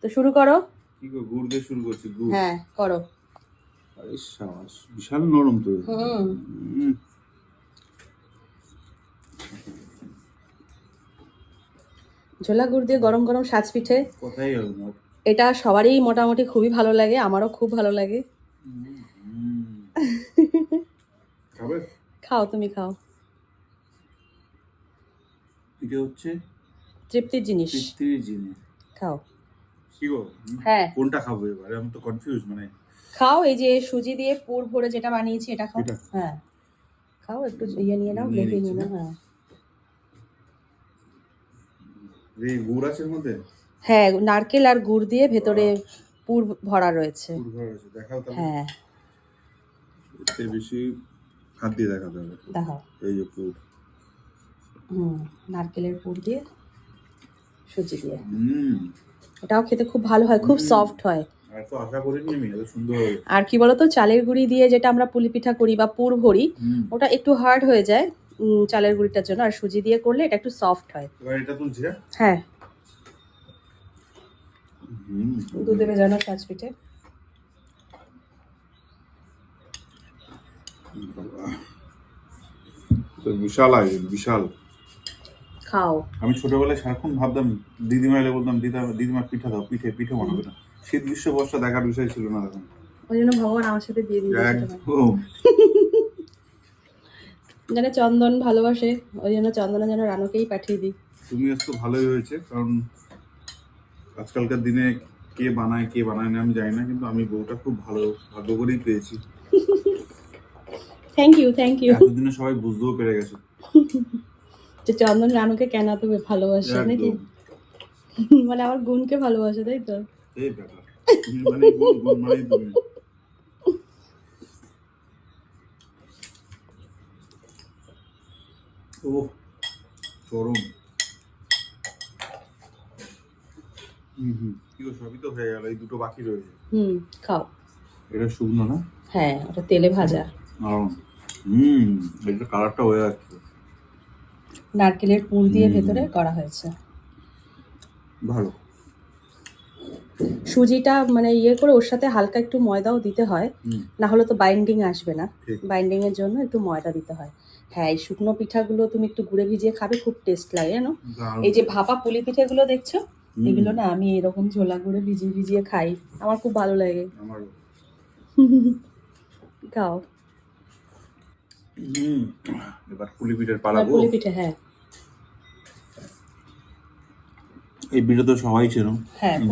তো শুরু করো। কি গো, গুড় দিয়ে শুরু করছি? গুড়? হ্যাঁ করো। আরে সাবাস, বিশাল নরম তো। ঝোলা গুড় দিয়ে গরম গরম সাজ পিঠে, কোথায় গেল না? এটা সবারই মোটামুটি খুবই ভালো লাগে, আমারও খুব ভালো লাগে। খাবে? খাও, তুমি খাও। এটা হচ্ছে তৃপ্তির জিনিস, তৃপ্তির জিনিস। খাও। কি গো? হ্যাঁ কোনটা খাবো এবারে? আমি তো কনফিউজ। মানে খাও, এই যে সুজি দিয়ে পুর ভরে যেটা বানিয়েছি এটা খাও। এটা? হ্যাঁ খাও, একটু ইয়ে নিয়ে নাও, নিয়ে গ্রেভি নিচ্ছি নিয়ে নাও। না? হ্যাঁ এই গুড় আছে এর মধ্যে? হ্যাঁ, নারকেল আর গুড় দিয়ে ভেতরে পুর ভরা রয়েছে। পুর ভরা আছে, দেখাও তাহলে। হ্যাঁ এর বেশি হাত দিয়ে দেখাতে হবে। দেখাও। এই যে পুর। নারকেলের পুর দিয়ে সুজি দিয়ে, এটাও খেতে খুব ভালো হয়, খুব সফট হয়। আর তো আশা করিনি আমি এত সুন্দর হবে। আর কি বলতো, চালের গুঁড়ি দিয়ে যেটা আমরা পুলি পিঠা করি বা পুর ভরি, ওটা একটু হার্ড হয়ে যায় চালের গুঁড়িটার জন্য, আর সুজি দিয়ে করলে এটা একটু সফট হয়। এবার এটা তুলছি। হ্যাঁ দুধে ভেজানো সাজ পিঠে। বিশাল আয়োজন, বিশাল। খাও। আমি ছোটবেলায় সারাক্ষণ ভাবতাম, দিদিমা এলে বলতাম দিদিমা পিঠা দাও, পিঠে বানাবে না। শীত গ্রীষ্ম বর্ষা দেখার বিষয় ছিল না তখন। ওই জন্য ভগবান আমার সাথে দিয়ে দিয়েছে। একদম। যেন চন্দন ভালোবাসে, ওই জন্য চন্দনা যেন রানুকেই পাঠিয়ে দিই। তুমি তো ভালোই হয়েছে, কারণ আজকালকার দিনে কে বানায় না আমি জানি না, কিন্তু আমি বউটা খুব ভালো, ভাগ্য করেই পেয়েছি। থ্যাংক ইউ এতদিনে সবাই বুঝতেও পেরে গেছে যে চন্দন রানুকে কেন এত ভালোবাসে নাকি, একদম। মানে আমার গুণকে ভালোবাসে, তাই তো? এই ব্যাপার, তুমি মানে গুণ মানেই তুমি। ও চরম। কি গো, সবই তো হয়ে গেল, এই দুটো বাকি রয়েছে। খাও। এটা শুকনো না? হ্যাঁ ওটা তেলে ভাজা। এটা কালারটা হয়ে যাচ্ছে। নারকেলের পুর দিয়ে ভেতরে করা হয়েছে। ভালো। সুজিটা মানে ইয়ে করে ওর সাথে হালকা একটু ময়দাও দিতে হয়, না হলে তো বাইন্ডিং আসবে না। বাইন্ডিং এর জন্য একটু ময়দা দিতে হয়। হ্যাঁ এই শুকনো পিঠাগুলো তুমি একটু গুঁড়ে ভিজিয়ে খাবে, খুব টেস্ট লাগে জানো। এই যে ভাপা পুলি পিঠেগুলো দেখছো, এগুলো না আমি এরকম ঝোলা গুঁড়ে ভিজিয়ে ভিজিয়ে খাই, আমার খুব ভালো লাগে। খাও। এবার পুলি পিঠের পালা। পুলি পিঠে, হ্যাঁ এই পিঠে তো সবাই চেনো। হ্যাঁ পুলি